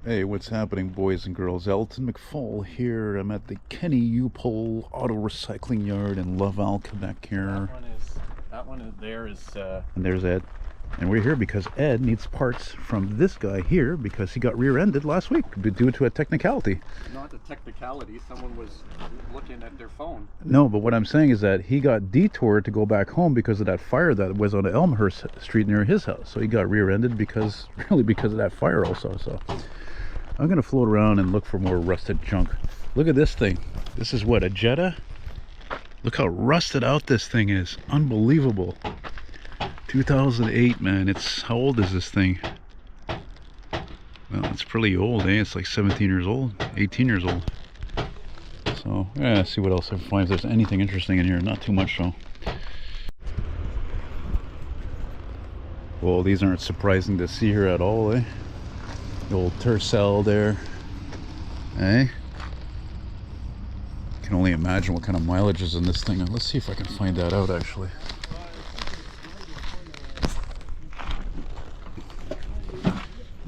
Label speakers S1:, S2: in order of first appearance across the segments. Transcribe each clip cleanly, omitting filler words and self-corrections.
S1: Hey, what's happening, boys and girls? Elton McFall here. I'm at the Kenny U-Pole Auto Recycling Yard in Laval, Quebec here.
S2: That one is
S1: And there's Ed. And we're here because Ed needs parts from this guy here because he got rear-ended last week due to a technicality.
S2: not a technicality. Someone was looking at their phone.
S1: No, but what I'm saying is that he got detoured to go back home because of that fire that was on Elmhurst Street near his house. So he got rear-ended because of that fire also. So I'm gonna float around and look for more rusted junk. Look at this thing. This is what, a Jetta? Look how rusted out this thing is. Unbelievable. 2008, man. It's, how old is this thing? Well, it's pretty old, eh? It's like 17 years old, 18 years old. So, yeah, see what else I find, if there's anything interesting in here. Not too much, though. Well, these aren't surprising to see here at all, eh? The old Tercel there, eh? Can only imagine what kind of mileage is in this thing. Let's see if I can find that out, actually.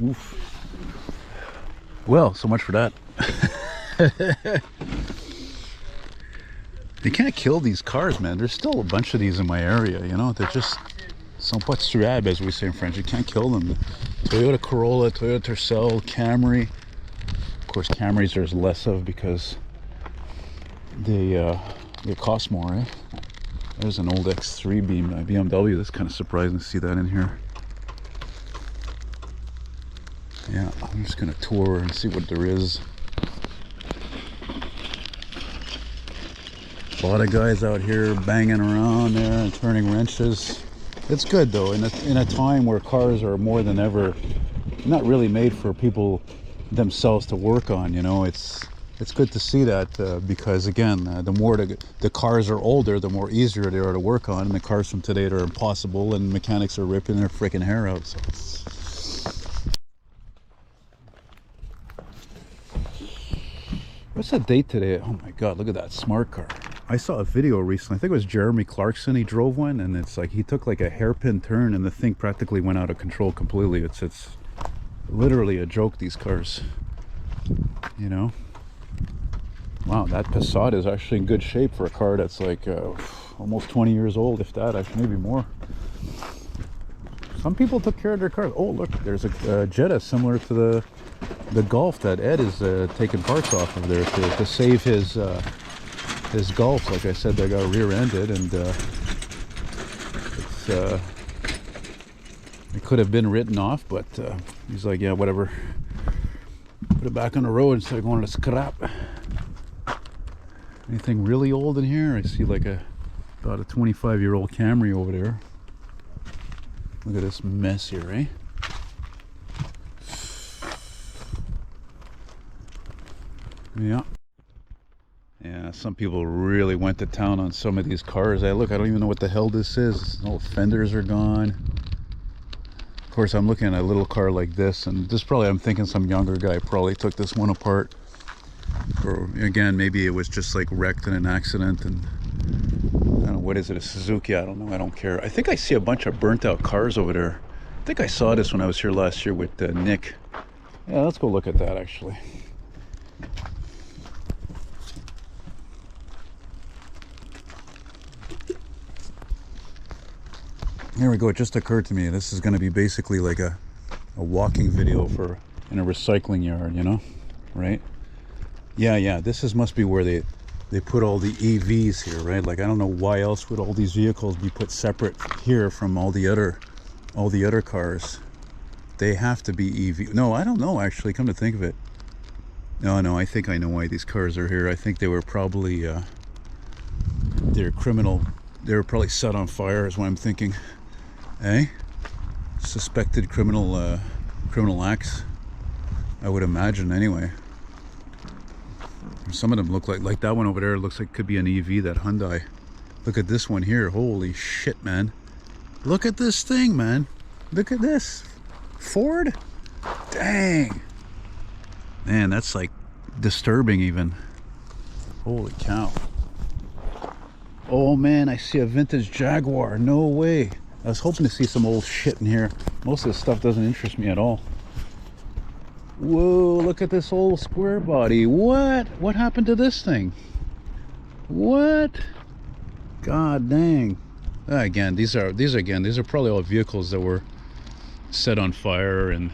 S1: Oof. Well, so much for that. You can't kill these cars, man. There's still a bunch of these in my area, you know. They're just sont pas tuables, as we say in French. You can't kill them. Toyota Corolla, Toyota Tercel, Camry. Of course, Camrys there's less of because they cost more, eh? There's an old X3 BMW. That's kind of surprising to see that in here. Yeah, I'm just gonna tour and see what there is. A lot of guys out here banging around there and turning wrenches. It's good though, in a time where cars are more than ever not really made for people themselves to work on, you know. It's good to see that because again, the more the cars are older, the more easier they are to work on, and the cars from today are impossible and mechanics are ripping their freaking hair out. So what's the date today? Oh my god, look at that smart car. I saw a video recently, I think it was Jeremy Clarkson, he drove one, and it's like he took like a hairpin turn and the thing practically went out of control completely. It's literally a joke, these cars, you know. Wow, that Passat is actually in good shape for a car that's like almost 20 years old, if that, actually maybe more. Some people took care of their cars. Oh look, there's a Jetta similar to the Golf that Ed is taking parts off of there to save his Golf. Like I said, they got rear-ended, and it could have been written off, but he's like, yeah, whatever. Put it back on the road instead of going to scrap. Anything really old in here? I see like about a 25-year-old Camry over there. Look at this mess here, eh? Yeah. Yeah, some people really went to town on some of these cars. Look, I don't even know what the hell this is. All the fenders are gone. Of course, I'm looking at a little car like this, and this probably, I'm thinking some younger guy probably took this one apart. Or again, maybe it was just like wrecked in an accident, and I don't know, what is it, a Suzuki? I don't know, I don't care. I think I see a bunch of burnt out cars over there. I think I saw this when I was here last year with Nick. Yeah, let's go look at that actually. Here we go. It just occurred to me, this is going to be basically like a walking video in a recycling yard, you know, right? Yeah, this must be where they put all the EVs here, right? Like, I don't know why else would all these vehicles be put separate here from all the other cars. They have to be EV. No, I don't know, actually, come to think of it. No, I think I know why these cars are here. I think they were probably they're criminal. They were probably set on fire is what I'm thinking. Eh? Suspected criminal acts, I would imagine, anyway. Some of them look like that one over there looks like could be an EV, that Hyundai. Look at this one here. Holy shit, man. Look at this thing, man. Look at this. Ford? Dang. Man, that's like disturbing even. Holy cow. Oh man, I see a vintage Jaguar. No way. I was hoping to see some old shit in here. Most of this stuff doesn't interest me at all. Whoa, look at this old square body. What happened to this thing? What? God dang. Again, these are probably all vehicles that were set on fire, and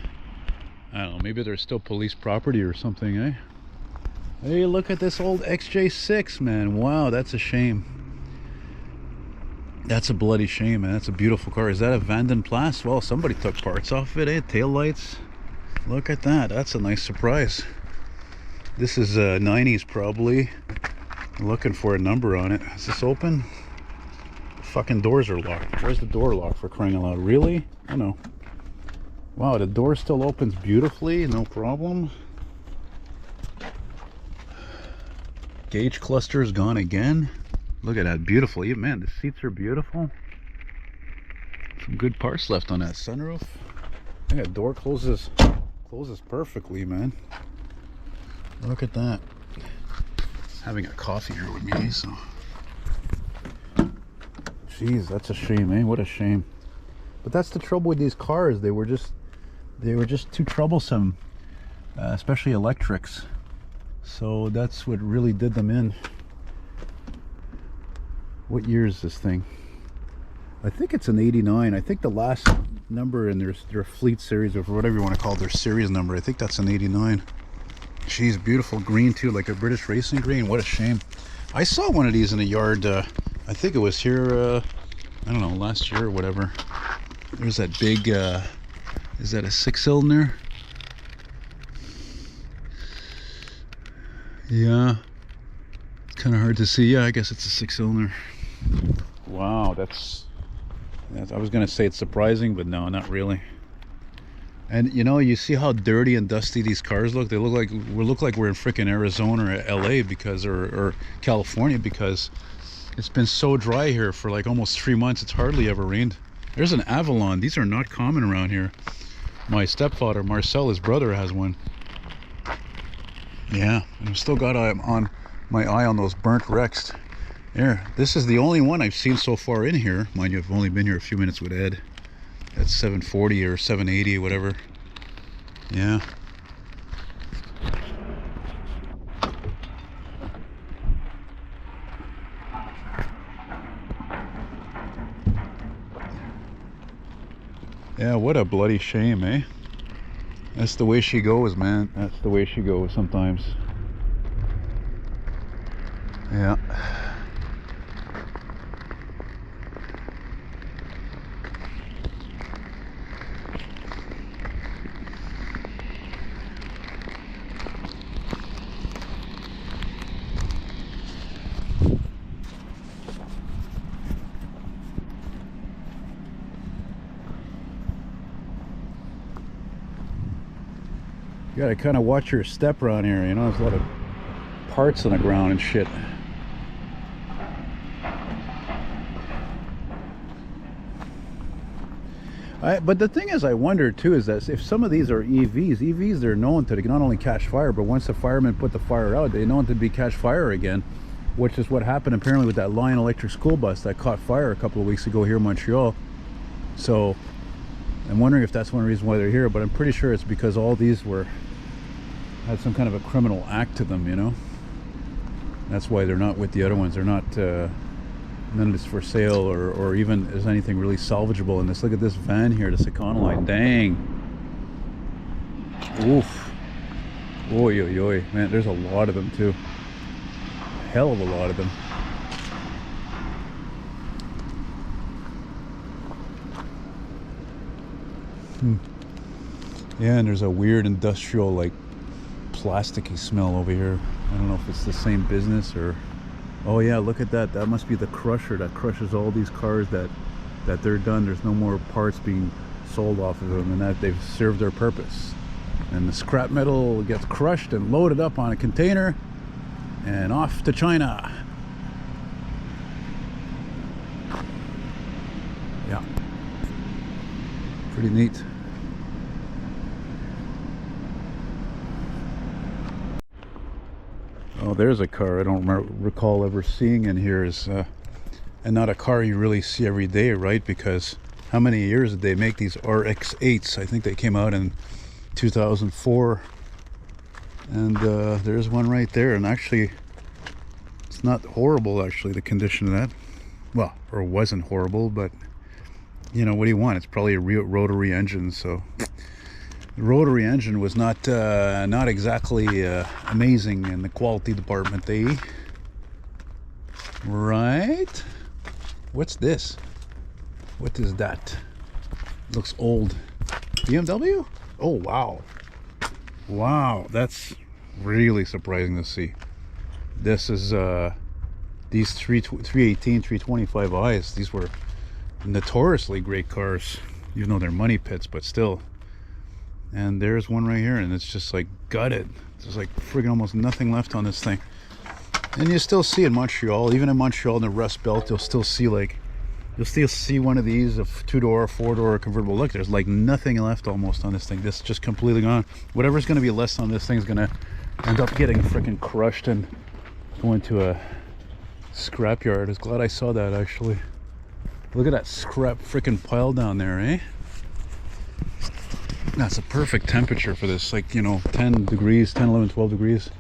S1: I don't know, maybe they're still police property or something, eh? Hey, look at this old XJ6, man. Wow, that's a shame. That's a bloody shame, man. That's a beautiful car. Is that a Vanden Plas? Well, somebody took parts off it, eh? Tail lights. Look at that. That's a nice surprise. This is 90s probably. I'm looking for a number on it. Is this open? The fucking doors are locked. Where's the door lock, for crying out loud? Really? Oh no. Wow, the door still opens beautifully, no problem. Gauge cluster is gone again. Look at that, beautiful. Yeah, man, the seats are beautiful. Some good parts left on that sunroof. I think that door closes perfectly, man. Look at that. Having a coffee here with me, so. Jeez, that's a shame, eh? What a shame. But that's the trouble with these cars. They were just too troublesome, especially electrics. So that's what really did them in. What year is this thing? I think it's an 89. I think the last number in their fleet series, or whatever you want to call it, their series number, I think that's an 89. Jeez, beautiful green too, like a British racing green. What a shame. I saw one of these in a yard, I think it was here, I don't know, last year or whatever. There's that big, is that a 6-cylinder? Yeah, kind of hard to see. Yeah, I guess it's a 6-cylinder. Wow, that's, I was gonna say it's surprising, but no, not really. And you know, you see how dirty and dusty these cars look. They look like we're in freaking Arizona or LA because, or California, because it's been so dry here for like almost 3 months. It's hardly ever rained. There's an Avalon. These are not common around here. My stepfather Marcel, his brother, has one. Yeah, I've still got my eye on those burnt wrecks. There, this is the only one I've seen so far in here. Mind you, I've only been here a few minutes with Ed. That's 740 or 780 or whatever. Yeah. Yeah, what a bloody shame, eh? That's the way she goes, man. That's the way she goes sometimes. Yeah. You gotta kind of watch your step around here, you know, there's a lot of parts on the ground and shit. But the thing is, I wonder too, is that if some of these are EVs, they're known to not only catch fire, but once the firemen put the fire out, they're known to be catch fire again, which is what happened apparently with that Lion Electric school bus that caught fire a couple of weeks ago here in Montreal. So I'm wondering if that's one reason why they're here, but I'm pretty sure it's because all these had some kind of a criminal act to them, you know. That's why they're not with the other ones. They're not, none of it's for sale, or even is anything really salvageable in this. Look at this van here, the Econoline. Dang. Oof. Oy, oy, oy. Man, there's a lot of them too. Hell of a lot of them. Yeah, and there's a weird industrial, like, plasticky smell over here. I don't know if it's the same business or... Oh yeah, look at that. That must be the crusher that crushes all these cars that they're done. There's no more parts being sold off of them, and that they've served their purpose. And the scrap metal gets crushed and loaded up on a container and off to China. Yeah. Pretty neat. Oh, there's a car I don't recall ever seeing in here, and not a car you really see every day, right? Because how many years did they make these RX-8s? I think they came out in 2004. And there's one right there, and actually it's not horrible, actually, the condition of that. Well, or wasn't horrible, but you know, what do you want? It's probably a real rotary engine, so the rotary engine was not exactly amazing in the quality department, eh? Right? What's this? What is that? Looks old. BMW? Oh, wow. Wow, that's really surprising to see. This is these 318, 325i's. These were notoriously great cars, even though they're money pits, but still. And there's one right here, and it's just like gutted. There's like friggin' almost nothing left on this thing. And you still see in Montreal, even in Montreal in the Rust Belt, you'll still see one of these, a two-door, four-door convertible. Look, there's like nothing left almost on this thing. This is just completely gone. Whatever's going to be less on this thing is going to end up getting freaking crushed and going to a scrapyard. I was glad I saw that, actually. Look at that scrap freaking pile down there, eh? That's a perfect temperature for this, like, you know, 10 degrees, 10, 11, 12 degrees.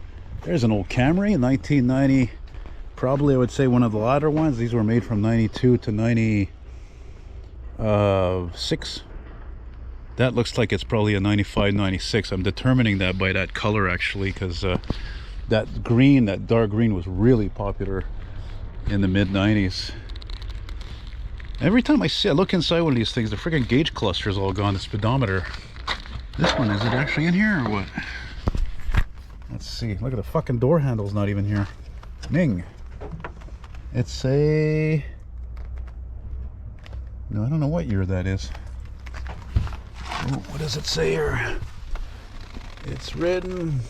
S1: There's an old Camry, 1990. Probably, I would say, one of the latter ones. These were made from 92 to 96. That looks like it's probably a 95, 96. I'm determining that by that color, actually, because that green, that dark green, was really popular in the mid-90s. Every time I look inside one of these things, the freaking gauge cluster is all gone, the speedometer. This one, is it actually in here or what? Let's see. Look at the fucking door handle's not even here. Ming. It's a... No, I don't know what year that is. Oh, what does it say here? It's written...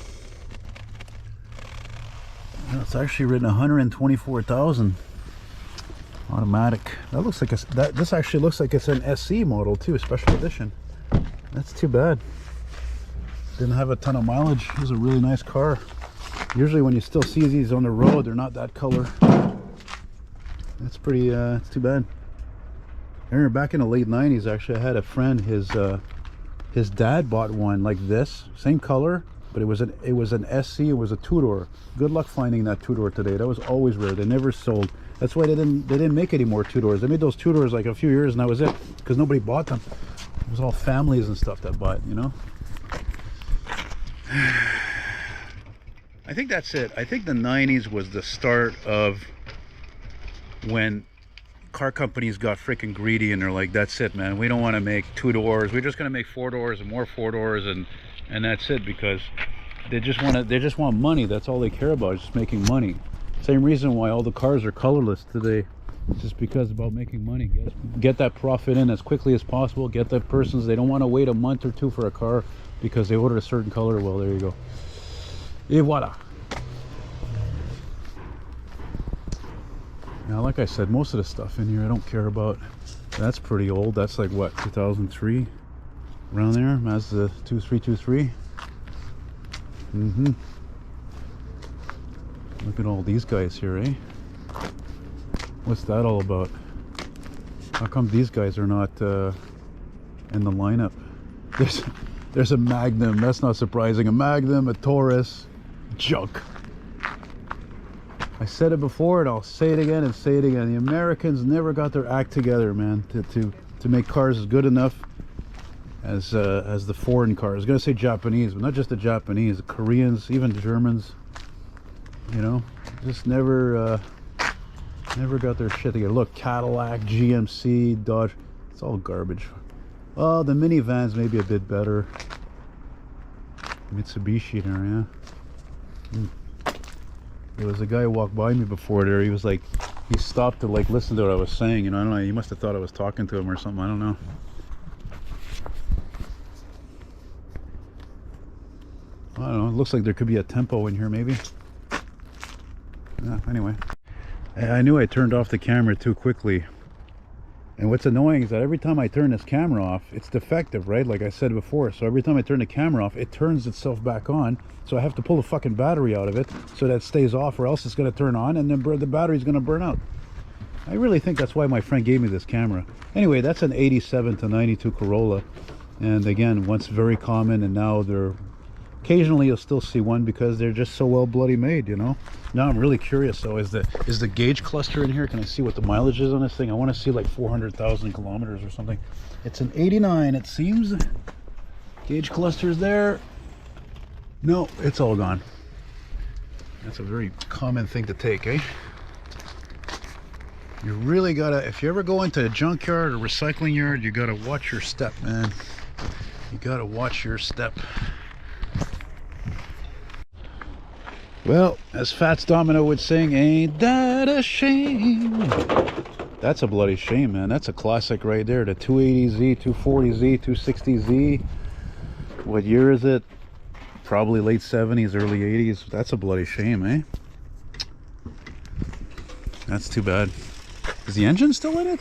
S1: No, it's actually written 124,000. Automatic. That looks like this actually looks like it's an SE model too, special edition. That's too bad. Didn't have a ton of mileage. It was a really nice car. Usually when you still see these on the road, they're not that color. That's pretty, it's too bad. I remember back in the late 90s, actually, I had a friend, his dad bought one like this, same color, but it was an SC, it was a two-door. Good luck finding that two-door today. That was always rare. They never sold. That's why they didn't make any more two-doors. They made those two-doors like a few years and that was it, because nobody bought them. It was all families and stuff that bought, you know? I think that's it. I think the 90s was the start of when car companies got freaking greedy and they're like, that's it, man. We don't want to make two-doors. We're just going to make four-doors and more four-doors and that's it, because they just want money. That's all they care about, is just making money. Same reason why all the cars are colorless today. It's just because it's about making money. Get that profit in as quickly as possible. Get that persons, they don't want to wait a month or two for a car because they ordered a certain color. Well, there you go. Et voila. Now, like I said, most of the stuff in here I don't care about. That's pretty old. That's like what, 2003? Around there, Mazda 2323. Look at all these guys here, eh? What's that all about? How come these guys are not in the lineup? There's a Magnum. That's not surprising. A Magnum, a Taurus, junk. I said it before and I'll say it again and say it again. The Americans never got their act together, man, to make cars as good enough as the foreign cars. I was gonna say Japanese, but not just the Japanese, the Koreans, even the Germans. You know, just never got their shit together. Look, Cadillac, GMC, Dodge, it's all garbage. Oh, the minivans may be a bit better. Mitsubishi there, yeah. There was a guy who walked by me before there. He was like, he stopped to like listen to what I was saying. You know, I don't know. He must have thought I was talking to him or something. I don't know. I don't know. It looks like there could be a tempo in here, maybe. Yeah, anyway. I knew I turned off the camera too quickly. And what's annoying is that every time I turn this camera off, it's defective, right? Like I said before. So every time I turn the camera off, it turns itself back on. So I have to pull the fucking battery out of it so that it stays off, or else it's going to turn on and then the battery's going to burn out. I really think that's why my friend gave me this camera. Anyway, that's an 87 to 92 Corolla. And again, once very common, and now they're occasionally you'll still see one because they're just so well bloody made, you know. Now I'm really curious though, is the gauge cluster in here? Can I see what the mileage is on this thing? I want to see like 400,000 kilometers or something. It's an 89, it seems. Gauge cluster's there. No, it's all gone. That's a very common thing to take, eh? You really gotta, if you ever go into a junkyard or recycling yard, you gotta watch your step, man. You gotta watch your step. Well, as Fats Domino would sing, ain't that a shame? That's a bloody shame, man. That's a classic right there. The 280Z, 240Z, 260Z. What year is it? Probably late 70s, early 80s. That's a bloody shame, eh? That's too bad. Is the engine still in it?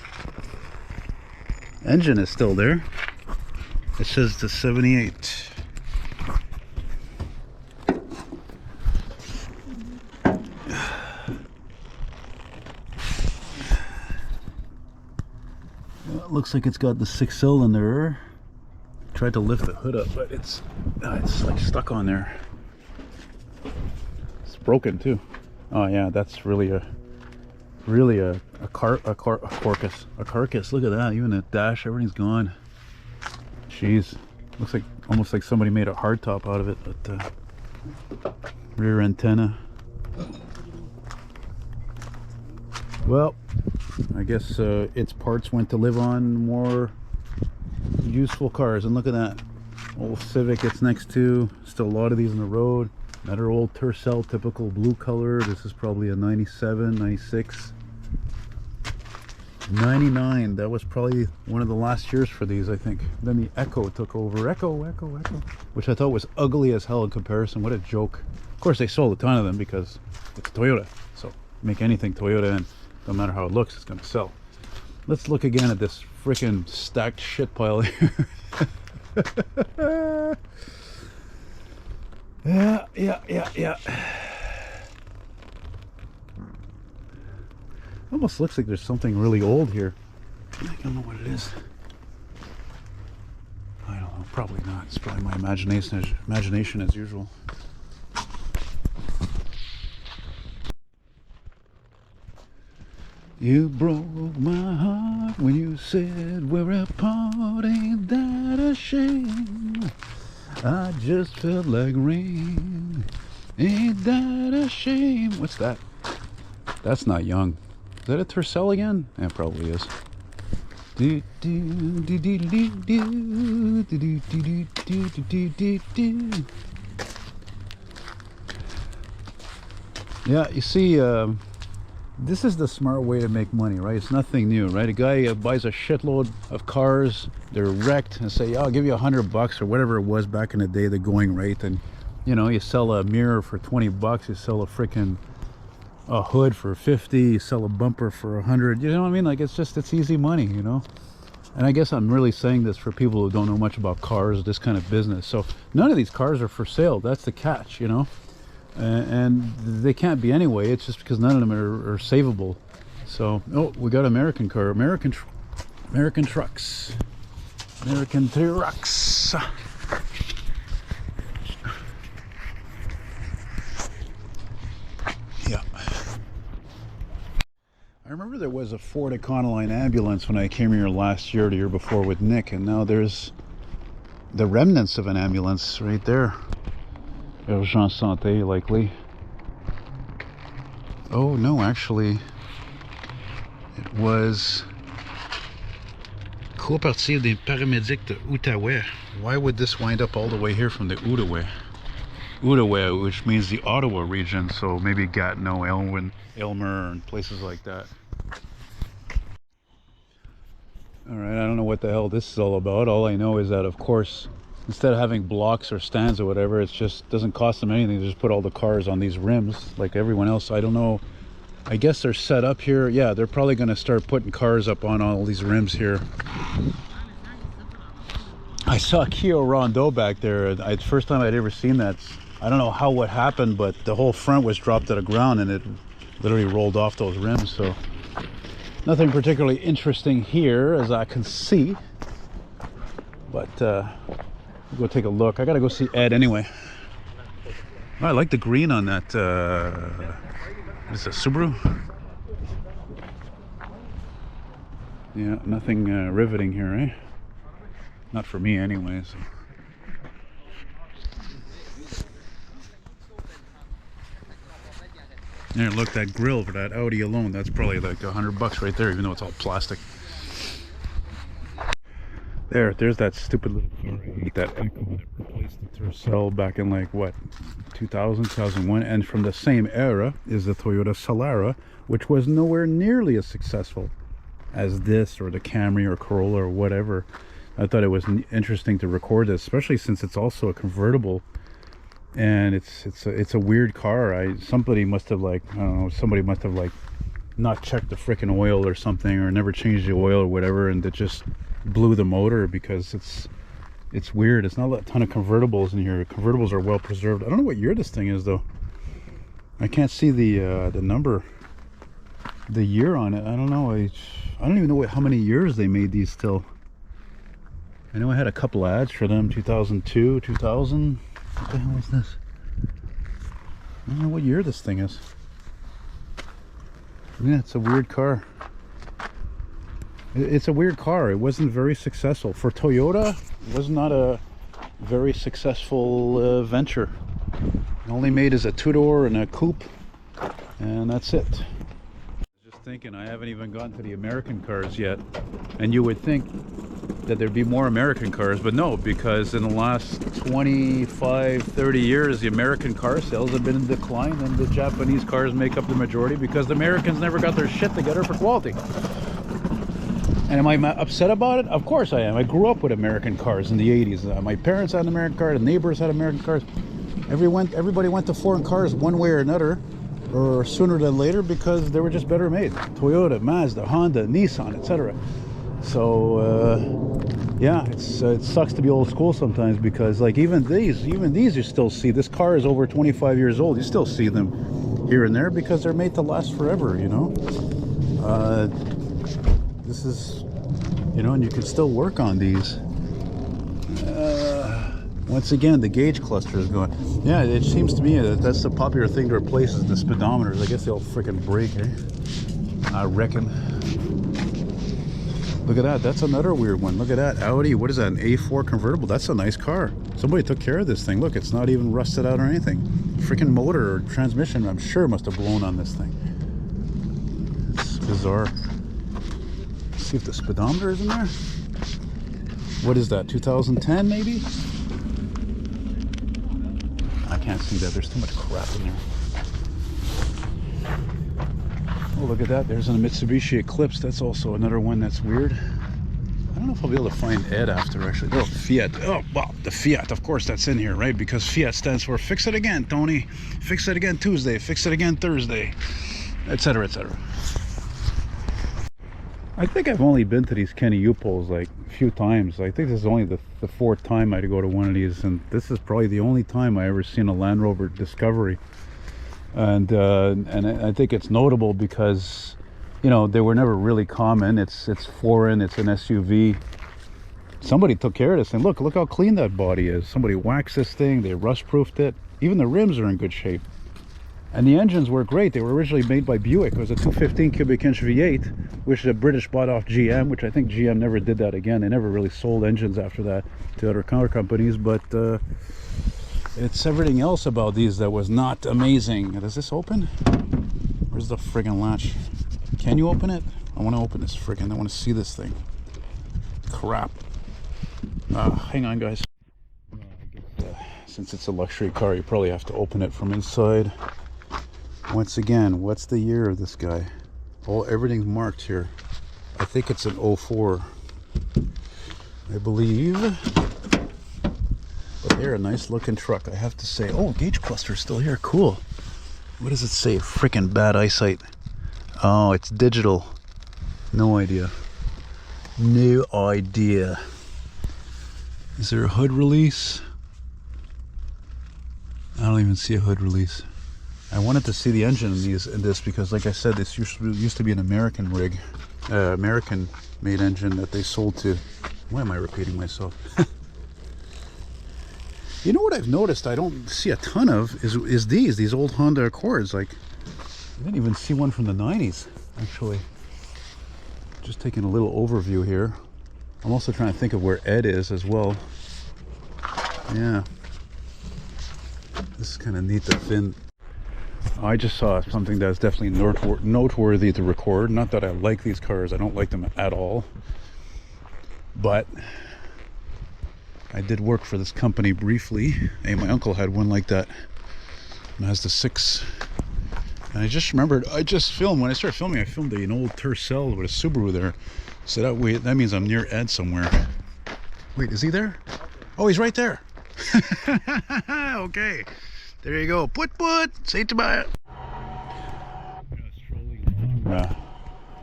S1: Engine is still there. It says the 78. Well, it looks like it's got the 6-cylinder. Tried to lift the hood up, but it's like stuck on there. It's broken too. Oh yeah, that's really a carcass. Look at that. Even the dash, everything's gone. Jeez, looks like almost like somebody made a hardtop out of it. But rear antenna. Well, I guess its parts went to live on more useful cars. And look at that old Civic it's next to. Still a lot of these on the road. Another old Tercel, typical blue color. This is probably a 97, 96, 99. That was probably one of the last years for these, I think. Then the Echo took over. Echo, which I thought was ugly as hell in comparison. What a joke. Of course they sold a ton of them because it's Toyota, so make anything Toyota, and no matter how it looks, it's gonna sell. Let's look again at this freaking stacked shit pile here. Yeah. Almost looks like there's something really old here. I don't know what it is. I don't know, probably not. It's probably my imagination as usual. You broke my heart when you said we're apart. Ain't that a shame? I just felt like rain. Ain't that a shame? What's that? That's not young. Is that a Tercel again? Yeah, it probably is. Yeah, you see, this is the smart way to make money, right? It's nothing new, right? A guy buys a shitload of cars, they're wrecked, and say, I'll give you $100 or whatever it was back in the day, the going rate. And you know, you sell a mirror for $20, you sell a hood for 50, you sell a bumper for 100. You know what I mean? Like, it's easy money, you know. And I guess I'm really saying this for people who don't know much about cars, this kind of business. So none of these cars are for sale. That's the catch, you know. And they can't be anyway. It's just because none of them are savable. So, oh, we got American car, American trucks. Yeah. I remember there was a Ford Econoline ambulance when I came here last year, the year before with Nick, and now there's the remnants of an ambulance right there. Urgence Santé, likely. Oh no, actually it was Coopérative des Paramédics de Outaouais. Why would this wind up all the way here from the Outaouais, which means the Ottawa region, so maybe Gatineau, Aylmer, and places like that. Alright, I don't know what the hell this is all about. All I know is that, of course, instead of having blocks or stands or whatever, it just doesn't cost them anything. They just put all the cars on these rims like everyone else. I don't know. I guess they're set up here. Yeah, they're probably going to start putting cars up on all these rims here. I saw Kia Rondeau back there. It's the first time I'd ever seen that. I don't know what happened, but the whole front was dropped to the ground and it literally rolled off those rims. So nothing particularly interesting here, as I can see. But we'll go take a look. I gotta go see Ed anyway. Oh, I like the green on that. Is it a Subaru? Yeah, nothing riveting here, eh? Not for me anyway. So. There, look, that grill for that Audi alone, that's probably like $100 right there, even though it's all plastic. There's that stupid little car. I hate that Echo that replaced the Tercel back in like what, 2000, 2001. And from the same era is the Toyota Solara, which was nowhere nearly as successful as this or the Camry or Corolla or whatever. I thought it was interesting to record this, especially since it's also a convertible, and it's a weird car. Somebody must have like, I don't know, somebody must have like not checked the freaking oil or something, or never changed the oil or whatever, and it just blew the motor, because it's weird. It's not a ton of convertibles in here. Convertibles are well preserved. I don't know what year this thing is though. I can't see the number, the year on it. I don't know. I don't even know how many years they made these still. I know I had a couple ads for them, 2002, 2000. What the hell is this? I don't know what year this thing is. Yeah, it's a weird car. It's a weird car. It wasn't very successful. For Toyota, it was not a very successful venture. It only made as a two-door and a coupe, and that's it. Just thinking, I haven't even gotten to the American cars yet, and you would think that there'd be more American cars, but no, because in the last 25-30 years the American car sales have been in decline, and the Japanese cars make up the majority because the Americans never got their shit together for quality. And am I upset about it? Of course I am. I grew up with American cars in the 80s. My parents had an American car, the neighbors had American cars. Everybody went to foreign cars one way or another, or sooner than later, because they were just better made. Toyota, Mazda, Honda, Nissan, etc. So yeah, it sucks to be old school sometimes, because like even these you still see. This car is over 25 years old. You still see them here and there because they're made to last forever, you know. This is, you know, and you can still work on these. Once again, the gauge cluster is going. Yeah, it seems to me that that's the popular thing to replace is the speedometers. I guess they'll freaking break, eh? I reckon. Look at that. That's another weird one. Look at that. Audi. What is that? An A4 convertible. That's a nice car. Somebody took care of this thing. Look, it's not even rusted out or anything. Freaking motor or transmission, I'm sure, must have blown on this thing. It's bizarre. Let's see if the speedometer is in there. What is that? 2010 maybe? I can't see that. There's too much crap in there. Oh, look at that. There's a Mitsubishi Eclipse. That's also another one that's weird. I don't know if I'll be able to find Ed after, actually. Oh, Fiat. Oh, well, the Fiat. Of course, that's in here, right? Because Fiat stands for fix it again, Tony. Fix it again Tuesday. Fix it again Thursday. Etc., etc. I think I've only been to these Kenny U-Poles like a few times. I think this is only the fourth time I'd go to one of these, and this is probably the only time I ever seen a Land Rover Discovery. And I think it's notable because, you know, they were never really common. It's foreign. It's an SUV. Somebody took care of this, and look how clean that body is. Somebody waxed this thing. They rust-proofed it. Even the rims are in good shape. And the engines were great. They were originally made by Buick. It was a 215 cubic inch V8, which the British bought off GM, which I think GM never did that again. They never really sold engines after that to other car companies, but it's everything else about these that was not amazing. Does this open? Where's the friggin' latch? Can you open it? I want to open this friggin'. I want to see this thing. Crap. Hang on, guys. I guess, since it's a luxury car, you probably have to open it from inside. Once again, what's the year of this guy? Oh, everything's marked here. I think it's an 04, I believe. But they're a nice looking truck, I have to say. Oh, gauge cluster's still here. Cool. What does it say? Freaking bad eyesight. Oh, it's digital. No idea. No idea. Is there a hood release? I don't even see a hood release. I wanted to see the engine in this because, like I said, this used to be an American rig, American-made engine that they sold to Why am I repeating myself? You know what I've noticed I don't see a ton of is these old Honda Accords. Like, I didn't even see one from the 90s, actually. Just taking a little overview here. I'm also trying to think of where Ed is as well. Yeah. This is kind of neat, the fin. I just saw something that's definitely noteworthy to record. Not that I like these cars. I don't like them at all. But I did work for this company briefly. Hey, my uncle had one like that. Mazda 6. And I just remembered, I just filmed, when I started filming, I filmed an old Tercel with a Subaru there. So that means I'm near Ed somewhere. Wait, is he there? Oh, he's right there. Okay. There you go. Put. Say goodbye.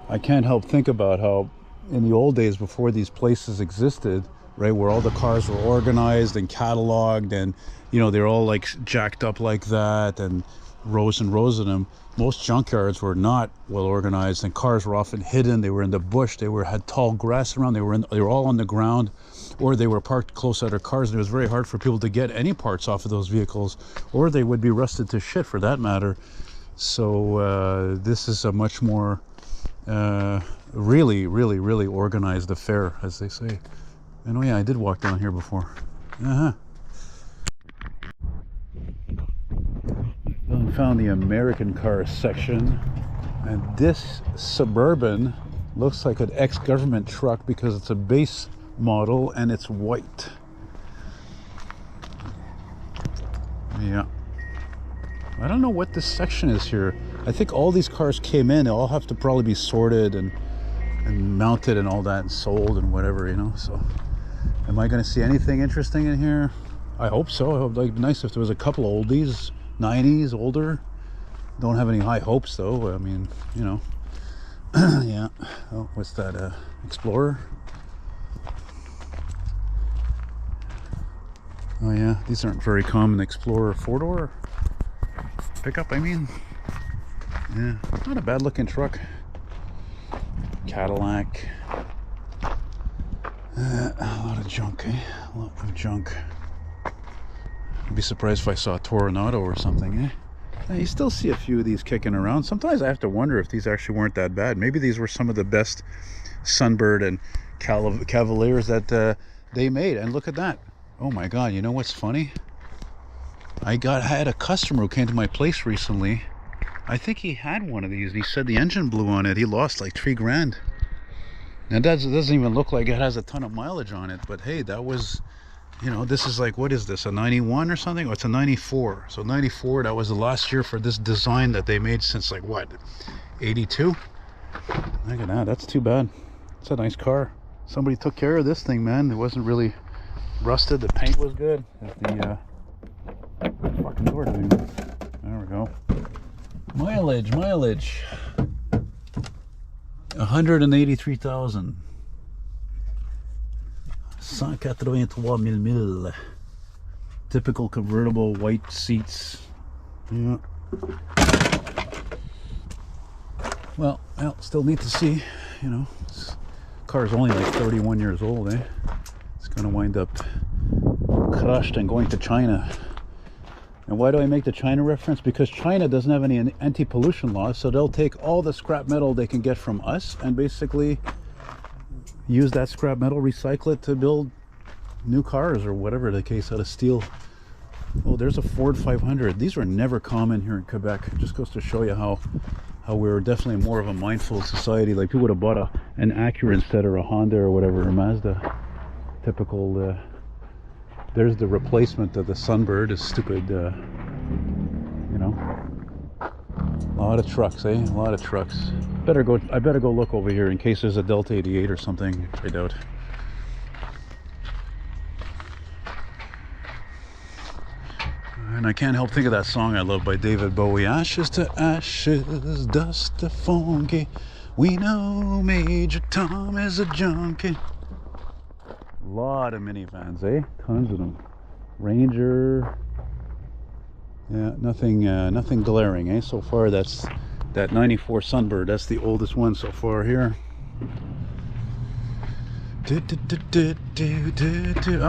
S1: I can't help think about how in the old days before these places existed, right, where all the cars were organized and cataloged and, you know, they're all like jacked up like that and rows and rows of them. Most junkyards were not well organized and cars were often hidden. They were in the bush. They had tall grass around. They were all on the ground, or they were parked close to other cars, and it was very hard for people to get any parts off of those vehicles, or they would be rusted to shit for that matter. So this is a much more really organized affair, as they say. And oh yeah, I did walk down here before. Found the American car section, and this Suburban looks like an ex-government truck because it's a base model and it's white. Yeah, I don't know what this section is here. I think all these cars came in. They all have to probably be sorted and mounted and all that and sold and whatever, you know. So am I going to see anything interesting in here? I hope so. I hope, like, it'd be nice if there was a couple oldies, 90s, older. Don't have any high hopes though. I mean, you know. Yeah. Oh, what's that? Explorer? Oh yeah, these aren't very common. Explorer 4-door pickup, I mean. Yeah, not a bad looking truck. Cadillac. A lot of junk, eh? A lot of junk. I'd be surprised if I saw a Toronado or something, eh? Now, you still see a few of these kicking around. Sometimes I have to wonder if these actually weren't that bad. Maybe these were some of the best Sunbird and Cavaliers that they made. And look at that. Oh my God, you know what's funny? I had a customer who came to my place recently. I think he had one of these, and he said the engine blew on it. He lost like $3,000. Now, that doesn't even look like it has a ton of mileage on it, but hey, that was... You know, this is like, what is this, a 91 or something? Oh, it's a 94. So 94, that was the last year for this design that they made since, like, what, 82? Look at that, that's too bad. It's a nice car. Somebody took care of this thing, man. It wasn't really rusted. The paint was good. The fucking door thing. There we go. Mileage. 183,000. 183,000 mil. Typical convertible, white seats. Yeah. Well, still need to see, you know. This car's only like 31 years old, eh? It's gonna wind up crushed and going to China. And why do I make the China reference? Because China doesn't have any anti-pollution laws, so they'll take all the scrap metal they can get from us and basically use that scrap metal, recycle it to build new cars or whatever the case, out of steel. Oh, there's a Ford 500. These were never common here in Quebec. It just goes to show you how we're definitely more of a mindful society. Like, people would have bought an Acura instead, or a Honda or whatever, or Mazda. Typical. There's the replacement of the Sunbird. Is stupid. You know, a lot of trucks, eh? A lot of trucks. I better go look over here in case there's a Delta 88 or something. I doubt. And I can't help think of that song I love by David Bowie. Ashes to ashes, dust to funky. We know Major Tom is a junkie. A lot of minivans, eh? Tons of them. Ranger. Yeah, nothing glaring, eh? So far, that's that 94 Sunbird. That's the oldest one so far here. Oh,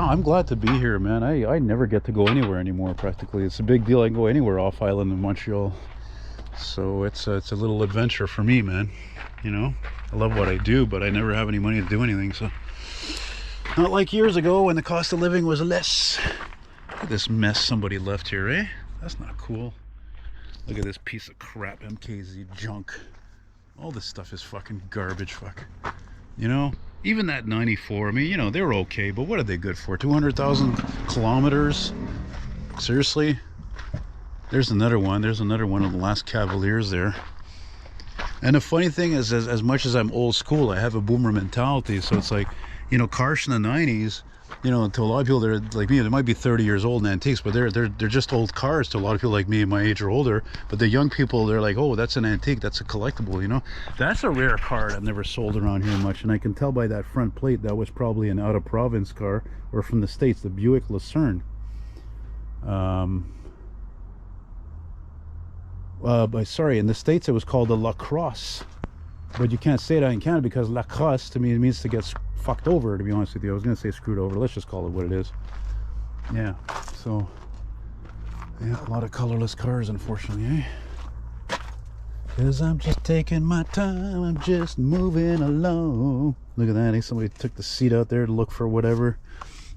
S1: I'm glad to be here, man. I never get to go anywhere anymore practically. It's a big deal. I can go anywhere off island in Montreal. So it's a little adventure for me, man. You know, I love what I do, but I never have any money to do anything. So not like years ago when the cost of living was less. Look at this mess somebody left here, eh? That's not cool. Look at this piece of crap MKZ junk. All this stuff is fucking garbage, fuck. You know, even that 94, I mean, you know, they were okay, but what are they good for? 200,000 kilometers? Seriously? There's another one. There's another one of the last Cavaliers there. And the funny thing is, as much as I'm old school, I have a boomer mentality. So it's like, you know, cars from the 90s, you know, to a lot of people, they're like me, they might be 30 years old in antiques, but they're just old cars to a lot of people like me, my age or older. But the young people, they're like, oh, that's an antique, that's a collectible, you know. That's a rare car I've never sold around here much, and I can tell by that front plate that was probably an out-of-province car or from the States, the Buick Lucerne. But sorry, in the States it was called a Lacrosse, but you can't say that in Canada because Lacrosse to me it means to get fucked over, to be honest with you. I was gonna say screwed over. Let's just call it what it is. Yeah, so yeah, a lot of colorless cars, unfortunately, eh? Cause I'm just taking my time, I'm just moving along. Look at that, eh? Somebody took the seat out there to look for whatever,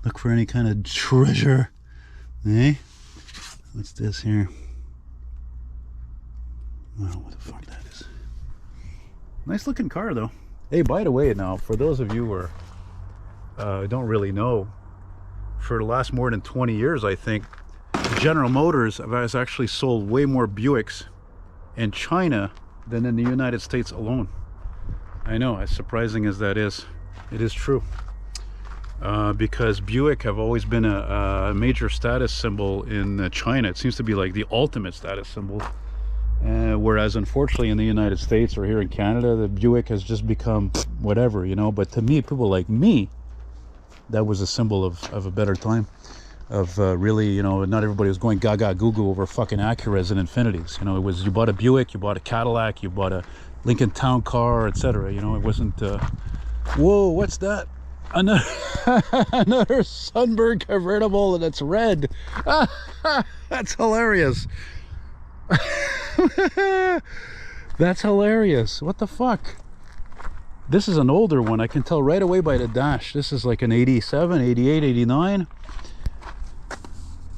S1: look for any kind of treasure, eh? What's this here? I don't know what the fuck that is. Nice looking car though. Hey, by the way, now for those of you who are don't really know, for the last more than 20 years, I think General Motors has actually sold way more Buicks in China than in the United States alone. I know, as surprising as that is, it is true. Because Buick have always been a major status symbol in China. It seems to be like the ultimate status symbol. Whereas unfortunately in the United States or here in Canada, the Buick has just become whatever, you know. But to me, people like me, that was a symbol of a better time, of really, you know, not everybody was going gaga goo goo over fucking Acuras and Infinities. You know, it was, you bought a Buick, you bought a Cadillac, you bought a Lincoln Town Car, etc. You know, it wasn't whoa, what's that? Another another Sunbird convertible and it's red. That's hilarious. That's hilarious. What the fuck? This is an older one. I can tell right away by the dash. This is like an 87, 88, 89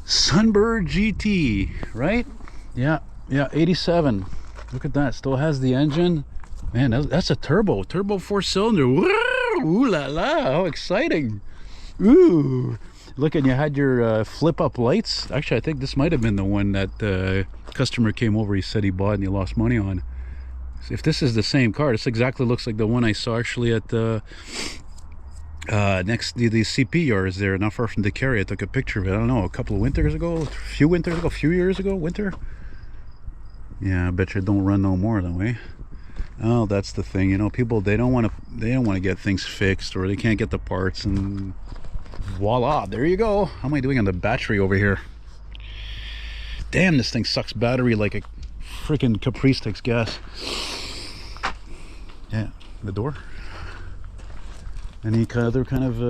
S1: Sunbird GT, right? Yeah, 87. Look at that. Still has the engine. Man, that's a turbo 4-cylinder. Ooh la la, how exciting. Ooh. Look, and you had your flip-up lights. Actually, I think this might have been the one that the customer came over, he said he bought and he lost money on. So if this is the same car, this exactly looks like the one I saw actually at the next the CP yards there, not far from Decarie. I took a picture of it, I don't know, a couple of winters ago, a few years ago, winter. Yeah, I bet you it don't run no more though, eh? Oh, that's the thing, you know, people, they don't want to get things fixed, or they can't get the parts, and voila, there you go. How am I doing on the battery over here? Damn, this thing sucks battery like a freaking Caprice takes gas. Yeah, the door. Any other kind of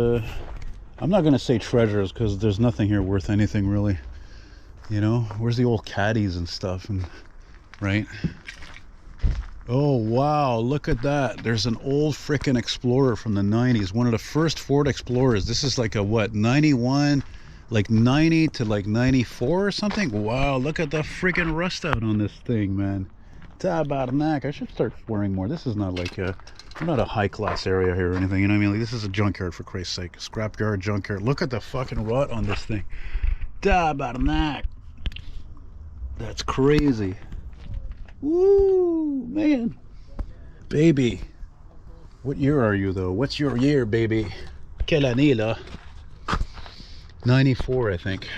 S1: I'm not gonna say treasures because there's nothing here worth anything really, you know. Where's the old caddies and stuff, and right? Oh wow, look at that. There's an old freaking Explorer from the 90s, one of the first Ford Explorers. This is like a what, 91, like 90 to like 94 or something. Wow, look at the freaking rust out on this thing, man. Tabarnak, I should start wearing more. This is not like we're not a high class area here or anything, you know what I mean? Like, this is a junkyard, for Christ's sake. Scrapyard, junkyard. Look at the fucking rot on this thing. Tabarnak. That's crazy. Woo, man. Baby. What year are you though? What's your year, baby? Quelle année là? 94, I think.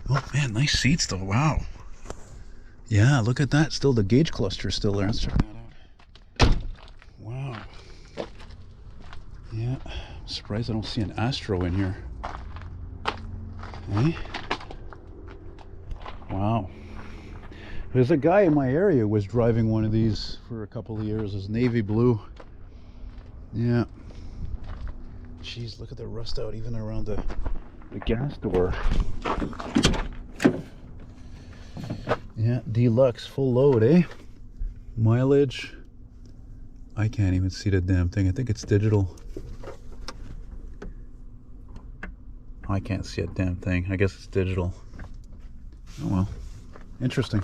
S1: Oh man, nice seats though. Wow. Yeah, look at that. Still the gauge cluster still there. Let's check that out. Wow. Yeah. I'm surprised I don't see an Astro in here. Eh? Wow. There's a guy in my area who was driving one of these for a couple of years. It's navy blue. Yeah. Jeez, look at the rust out even around the gas door. Yeah, deluxe, full load, eh? Mileage. I can't even see the damn thing. I think it's digital. I can't see a damn thing. I guess it's digital. Oh well. Interesting.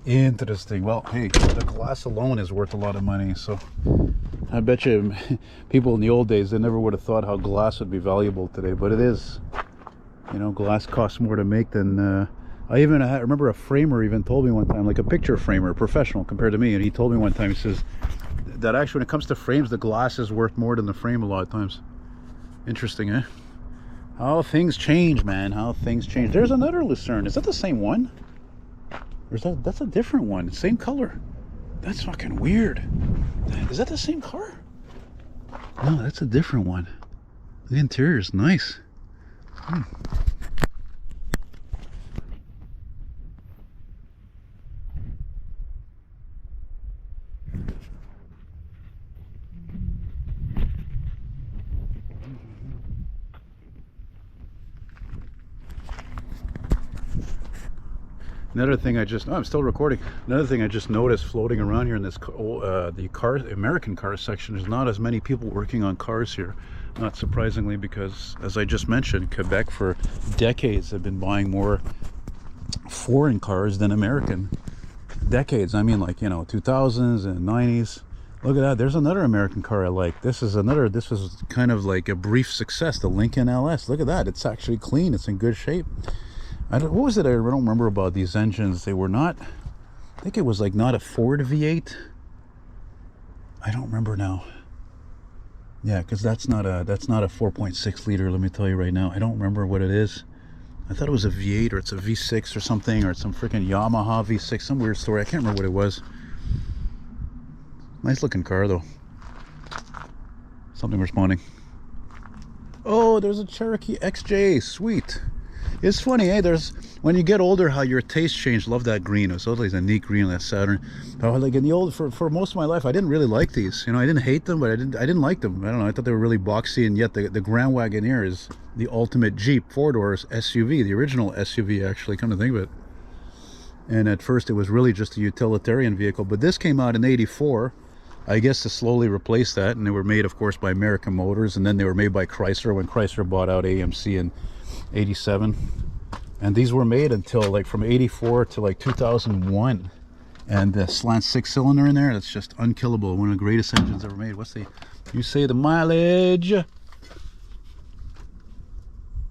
S1: Interesting. Well, hey, the glass alone is worth a lot of money, so I bet you people in the old days, they never would have thought how glass would be valuable today, but it is. You know, glass costs more to make than I remember a framer even told me one time, like a picture framer, professional compared to me, and he told me one time, he says that actually when it comes to frames, the glass is worth more than the frame a lot of times. Interesting, eh? How things change, man. How things change. There's another Lucerne. Is that the same one? Or is that's a different one? Same color. That's fucking weird. Is that the same car? No, that's a different one. The interior is nice. Another thing I'm still recording. Another thing I just noticed floating around here in this the American car section, there's not as many people working on cars here. Not surprisingly, because as I just mentioned, Quebec for decades have been buying more foreign cars than American. Decades, I mean, like, you know, 2000s and 90s. Look at that. There's another American car I like. This was kind of like a brief success, the Lincoln LS. Look at that. It's actually clean. It's in good shape. What was it? I don't remember about these engines. They were not, I think it was like not a Ford V8. I don't remember now. Yeah, because that's not a 4.6 liter. Let me tell you right now. I don't remember what it is. I thought it was a V8 or it's a V6 or something, or it's some freaking Yamaha V6, some weird story. I can't remember what it was. Nice looking car though. Something responding. Oh, there's a Cherokee XJ. Sweet. It's funny, eh? When you get older, how your taste changed. Love that green. It was always a neat green, that Saturn. But like in the old, for most of my life, I didn't really like these. You know, I didn't hate them, but I didn't like them. I don't know. I thought they were really boxy, and yet the Grand Wagoneer is the ultimate Jeep 4-door SUV, the original SUV, actually. Come to think of it. And at first, it was really just a utilitarian vehicle. But this came out in '84. I guess to slowly replace that, and they were made, of course, by American Motors, and then they were made by Chrysler when Chrysler bought out AMC in '87. And these were made until like from '84 to like 2001. And the slant 6-cylinder in there, that's just unkillable. One of the greatest engines ever made. You say the mileage?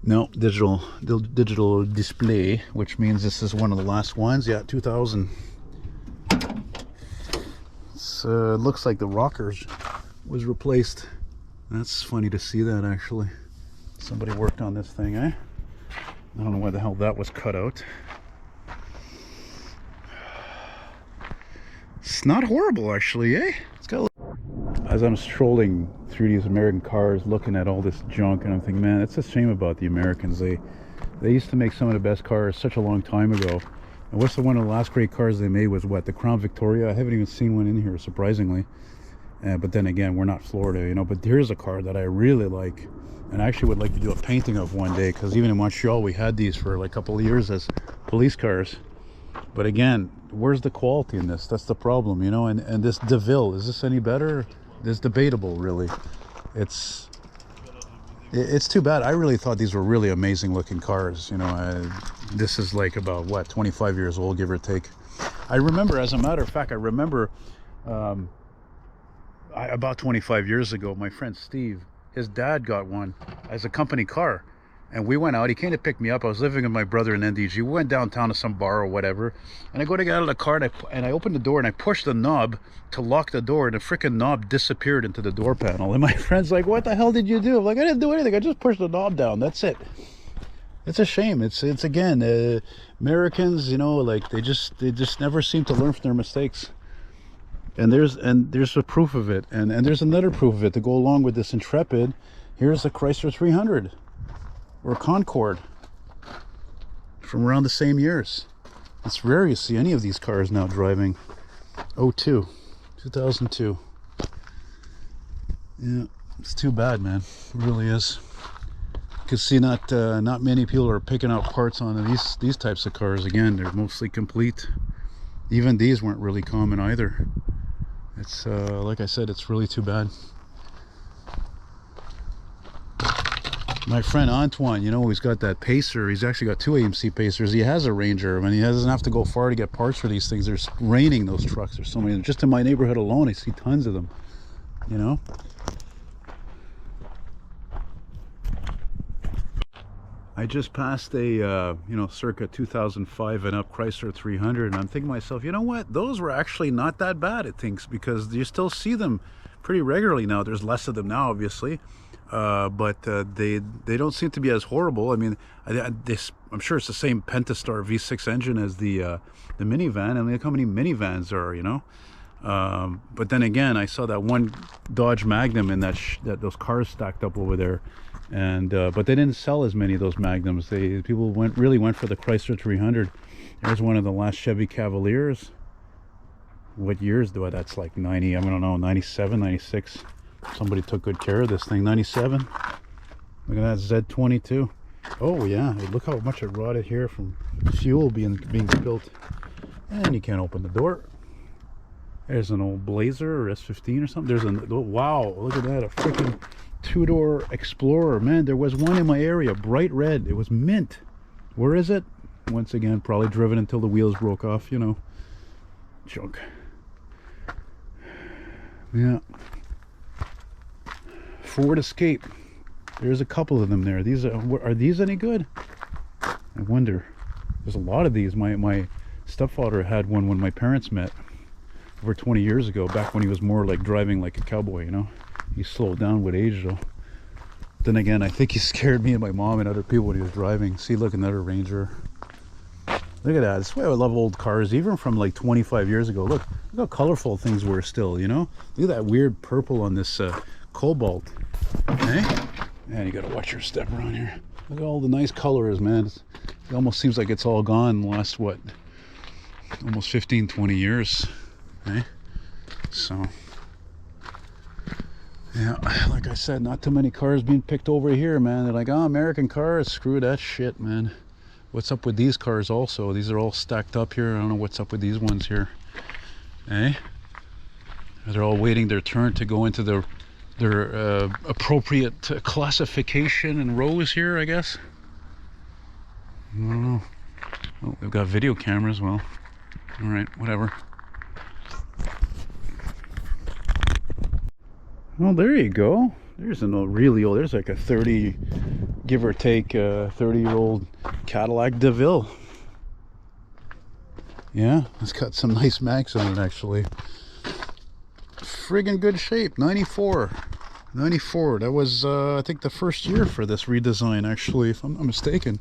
S1: No, digital display, which means this is one of the last ones. Yeah, 2000. It looks like the rockers was replaced. That's funny to see that, actually. Somebody worked on this thing, eh? I don't know why the hell that was cut out. It's not horrible, actually, eh? It's got as I'm strolling through these American cars, looking at all this junk, and I'm thinking, man, it's a shame about the Americans. They used to make some of the best cars such a long time ago. And what's one of the last great cars they made was what? The Crown Victoria. I haven't even seen one in here, surprisingly. But then again, we're not Florida, you know. But here's a car that I really like, and I actually would like to do a painting of one day, because even in Montreal we had these for like a couple of years as police cars. But again, where's the quality in this? That's the problem, you know. And this DeVille, is this any better? It's debatable, really. It's too bad. I really thought these were really amazing looking cars, you know. This is like about what, 25 years old, give or take. I remember, as a matter of fact, about 25 years ago, my friend Steve, his dad got one as a company car, and we went out. He came to pick me up. I was living with my brother in NDG. We went downtown to some bar or whatever, and I go to get out of the car, and I opened the door, and I pushed the knob to lock the door, and the freaking knob disappeared into the door panel. And my friend's like, what the hell did you do? I'm like, I didn't do anything. I just pushed the knob down. That's it. It's a shame. It's again, Americans, you know, like they just never seem to learn from their mistakes. And there's a proof of it, and there's another proof of it to go along with this Intrepid. Here's a Chrysler 300 or Concorde from around the same years. It's rare you see any of these cars now driving. 2002. Yeah, it's too bad, man. It really is. You can see not many people are picking out parts on these types of cars. Again, they're mostly complete. Even these weren't really common either. It's like I said, it's really too bad. My friend Antoine, you know, he's got that Pacer. He's actually got 2 AMC Pacers. He has a Ranger. I mean, he doesn't have to go far to get parts for these things. There's raining those trucks. There's so many. Just in my neighborhood alone, I see tons of them. You know. I just passed a you know, circa 2005 and up Chrysler 300, and I'm thinking to myself, you know what? Those were actually not that bad, it thinks, because you still see them pretty regularly now. There's less of them now, obviously. But they don't seem to be as horrible. I mean, I'm sure it's the same Pentastar V6 engine as the minivan. I mean, look how many minivans there are, you know. But then again, I saw that one Dodge Magnum in that those cars stacked up over there, and but they didn't sell as many of those Magnums. People really went for the Chrysler 300. There's one of the last Chevy Cavaliers. What years do I? That's like 90. I don't know, 97, 96. Somebody took good care of this thing. 97. Look at that Z22. Oh yeah, look how much it rotted here from fuel being spilt. And you can't open the door. There's an old Blazer or S15 or something. There's wow, look at that, a freaking 2-door Explorer. Man, there was one in my area, bright red. It was mint. Where is it? Once again, probably driven until the wheels broke off, you know. Junk. Yeah. Ford Escape. There's a couple of them there. These are these any good? I wonder. There's a lot of these. My stepfather had one when my parents met over 20 years ago, back when he was more like driving like a cowboy, you know. He slowed down with age though. Then again, I think he scared me and my mom and other people when he was driving. See, look, another Ranger. Look at that. That's why I love old cars, even from like 25 years ago. Look how colorful things were still, you know. Look at that weird purple on this Cobalt. Okay, man, you gotta watch your step around here. Look at all the nice colors, man. It almost seems like it's all gone in the last, what, almost 15, 20 years. Okay, so yeah, like I said, not too many cars being picked over here, man. They're like, oh, American cars, screw that shit, man. What's up with these cars also? These are all stacked up here. I don't know what's up with these ones here. Eh? They're all waiting their turn to go into their appropriate classification and rows here, I guess. I don't know. Oh, they've got video cameras. Well, all right, whatever. Well, there you go. There's an old, really old. There's like a 30, give or take, 30-year-old Cadillac DeVille. Yeah, it's got some nice mags on it actually. Friggin' good shape. 94. That was I think the first year for this redesign, actually, if I'm not mistaken.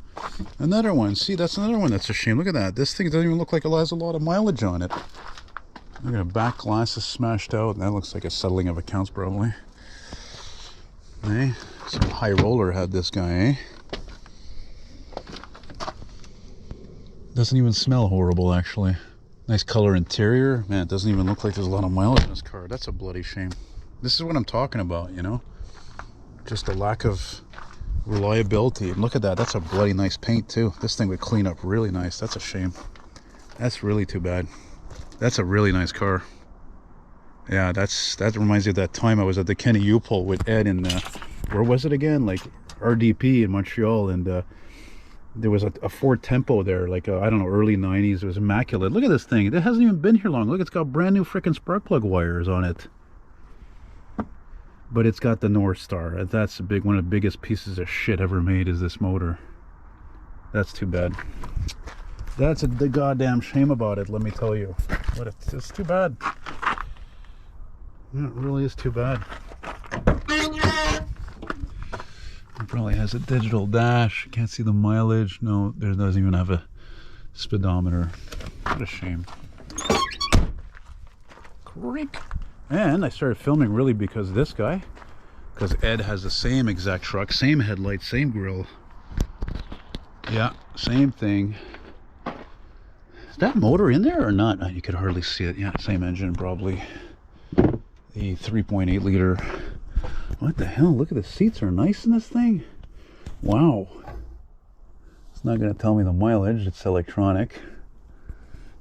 S1: Another one. See, that's another one that's a shame. Look at that. This thing doesn't even look like it has a lot of mileage on it. Look at the back glass is smashed out, and that looks like a settling of accounts probably. Eh? Some high roller had this guy, eh? Doesn't even smell horrible, actually. Nice color interior. Man, it doesn't even look like there's a lot of mileage in this car. That's a bloody shame. This is what I'm talking about, you know? Just a lack of reliability. And look at that. That's a bloody nice paint, too. This thing would clean up really nice. That's a shame. That's really too bad. That's a really nice car. Yeah, that reminds me of that time I was at the Kenny U-Pull with Ed in, where was it again? Like RDP in Montreal, and there was a Ford Tempo there, like I don't know, early 90s. It was immaculate. Look at this thing. It hasn't even been here long. Look, it's got brand new freaking spark plug wires on it. But it's got the North Star. That's the one of the biggest pieces of shit ever made, is this motor. That's too bad. That's the goddamn shame about it, let me tell you. But it's too bad. It really is too bad. It probably has a digital dash. Can't see the mileage. No, there doesn't even have a speedometer. What a shame. Creak. And I started filming really because of this guy. Because Ed has the same exact truck, same headlights, same grille. Yeah, same thing. Is that motor in there or not? Oh, you could hardly see it. Yeah, same engine probably. The 3.8 liter What the hell? Look at the seats are nice in this thing. Wow. It's not going to tell me the mileage. It's electronic.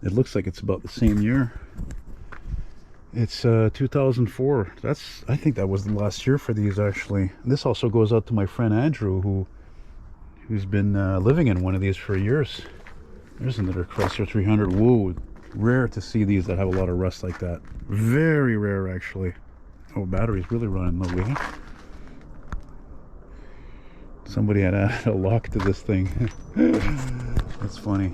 S1: It looks like it's about the same year. It's 2004. I think that was the last year for these, actually. This also goes out to my friend Andrew, who's been living in one of these for years. There's another Chrysler 300. Whoa, rare to see these that have a lot of rust like that. Very rare, actually. Oh, battery's really running low, eh? Somebody had added a lock to this thing. That's funny.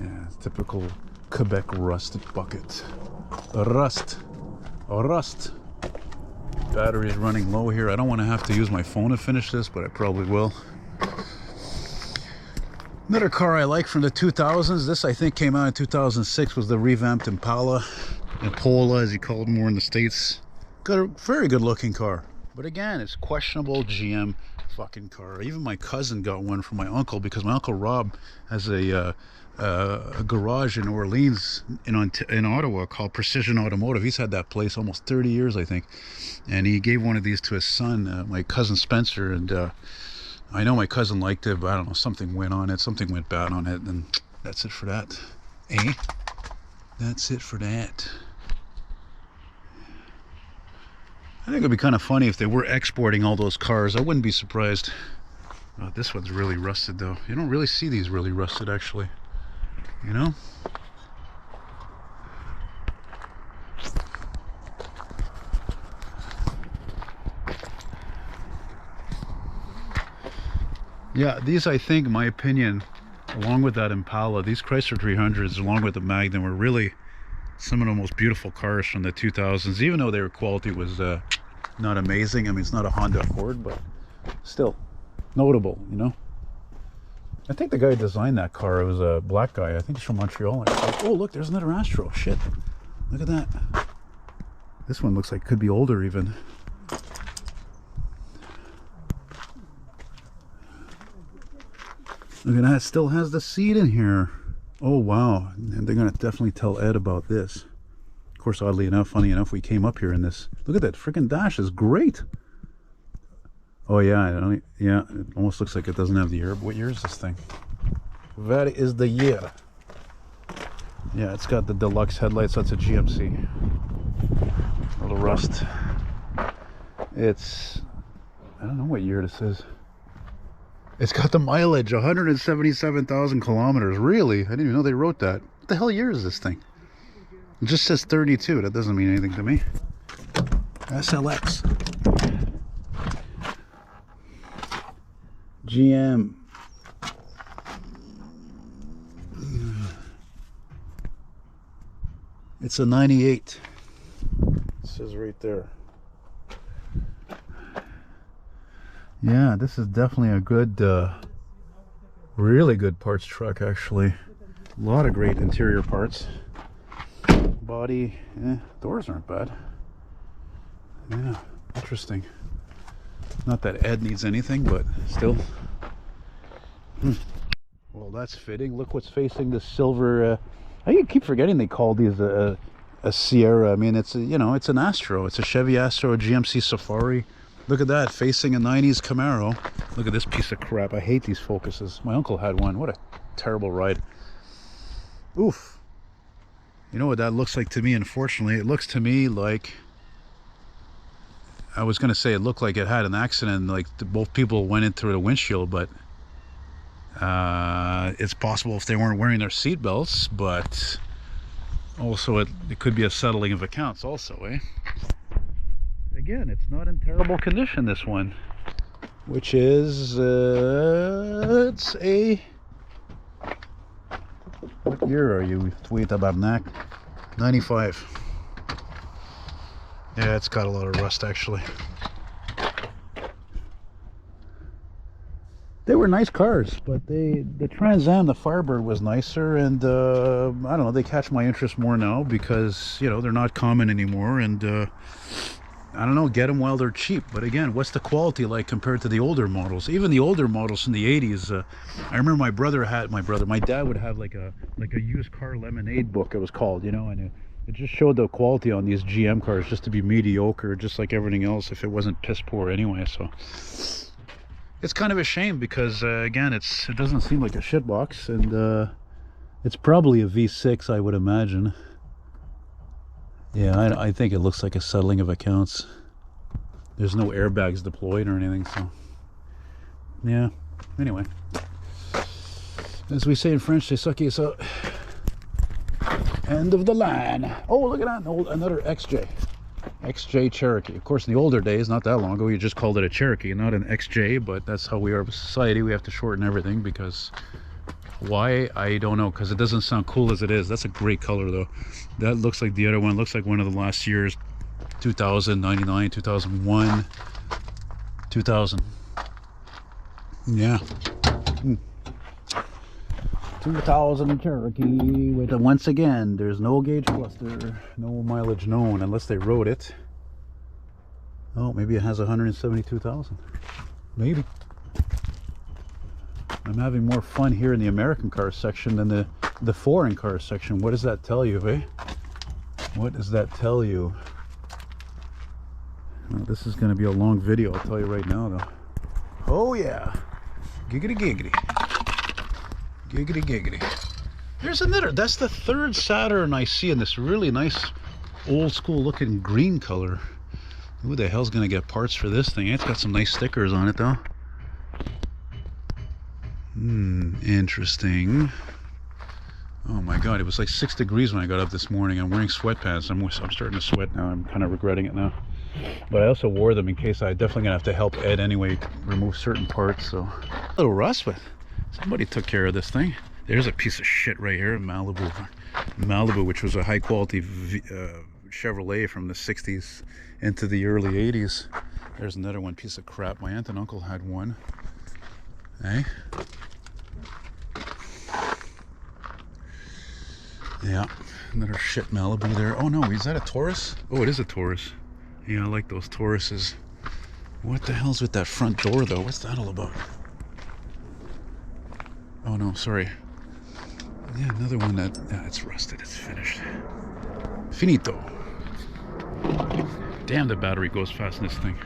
S1: Yeah, it's typical Quebec rust bucket. Rust. Battery is running low here. I don't want to have to use my phone to finish this, but I probably will. Another car I like from the 2000s. This I think came out in 2006. Was the revamped Impala. Impola, as you call it more in the States. Got a very good looking car. But again, it's questionable GM fucking car. Even my cousin got one from my uncle, because my uncle Rob has a garage in New Orleans in Ottawa called Precision Automotive. He's had that place almost 30 years, I think. And he gave one of these to his son, my cousin Spencer. And I know my cousin liked it, but I don't know, something went on it. Something went bad on it. And that's it for that. Eh? That's it for that. I think it'd be kind of funny if they were exporting all those cars. I wouldn't be surprised. Oh, this one's really rusted though. You don't really see these really rusted, actually. You know? Yeah, these, I think, in my opinion, along with that Impala, these Chrysler 300s, along with the Magnum, were really some of the most beautiful cars from the 2000s, even though their quality was not amazing. I mean, it's not a Honda Accord, but still notable, you know. I think the guy who designed that car, it was a black guy. I think he's from Montreal. And like, oh, look, there's another Astro. Shit, look at that. This one looks like could be older even. Look at that, it still has the seat in here. Oh wow, and they're gonna definitely tell Ed about this. Of course, oddly enough, funny enough, we came up here in this. Look at that freaking dash, is great. Oh yeah, yeah, it almost looks like it doesn't have the year. What year is this thing? That is the year. Yeah, it's got the deluxe headlights. That's a GMC. A little rust. It's, I don't know what year this is. It's got the mileage, 177,000 kilometers. Really? I didn't even know they wrote that. What the hell year is this thing? It just says 32. That doesn't mean anything to me. SLX. GM. It's a 98. It says right there. Yeah, this is definitely a good, really good parts truck, actually. A lot of great interior parts. Body, doors aren't bad. Yeah, interesting. Not that Ed needs anything, but still. Well, that's fitting. Look what's facing the silver. I keep forgetting they call these a Sierra. I mean, it's a, you know, it's an Astro. It's a Chevy Astro, a GMC Safari. Look at that, facing a 90s Camaro. Look at this piece of crap. I hate these Focuses. My uncle had one. What a terrible ride. Oof. You know what that looks like to me, unfortunately? It looks to me like, I was going to say it looked like it had an accident, like both people went in through the windshield, but it's possible if they weren't wearing their seat belts, but also it could be a settling of accounts also, eh? Again, it's not in terrible condition, this one, which is it's a, what year are you, Tweet Tabarnak? 95. Yeah, it's got a lot of rust, actually. They were nice cars, but the Trans Am, the Firebird, was nicer, and I don't know, they catch my interest more now because, you know, they're not common anymore, and I don't know, get them while they're cheap. But again, what's the quality like compared to the older models? Even the older models in the 80s, I remember my dad would have like a used car lemonade book, it was called, you know, and It just showed the quality on these GM cars just to be mediocre, just like everything else, if it wasn't piss poor anyway. So it's kind of a shame because again, it doesn't seem like a shitbox, and it's probably a V6, I would imagine. Yeah, I think it looks like a settling of accounts. There's no airbags deployed or anything, so yeah. Anyway, as we say in French, they suck you so. End of the line. Oh, look at that, another XJ Cherokee. Of course, in the older days, not that long ago, you just called it a Cherokee, not an XJ, but that's how we are as a society. We have to shorten everything because why, I don't know, because it doesn't sound cool as it is. That's a great color though. That looks like the other one. Looks like one of the last years, 2000, 99, 2001, 2000. Yeah. 2000 Cherokee with a, once again, there's no gauge cluster, no mileage known unless they wrote it. Oh, maybe it has 172,000. Maybe. I'm having more fun here in the American car section than the foreign car section. What does that tell you, eh? What does that tell you? Well, this is going to be a long video, I'll tell you right now, though. Oh, yeah. Giggity, giggity. Giggity, giggity. There's another. That's the third Saturn I see in this really nice, old school looking green color. Who the hell's going to get parts for this thing? It's got some nice stickers on it, though. Interesting. Oh my god, it was like 6 degrees when I got up this morning. I'm wearing sweatpants. I'm starting to sweat now. I'm kind of regretting it now. But I also wore them in case I definitely gonna have to help Ed anyway remove certain parts. So a little rust, but somebody took care of this thing. There's a piece of shit right here, Malibu, which was a high quality Chevrolet from the 60s into the early 80s. There's another one, piece of crap. My aunt and uncle had one. Hey. Yeah, another shit Malibu there. Oh no, is that a Taurus? Oh, it is a Taurus. Yeah, I like those Tauruses. What the hell's with that front door though? What's that all about? Oh no, sorry. Yeah, another one that, yeah, it's rusted, it's finished. Finito. Damn, the battery goes fast in this thing.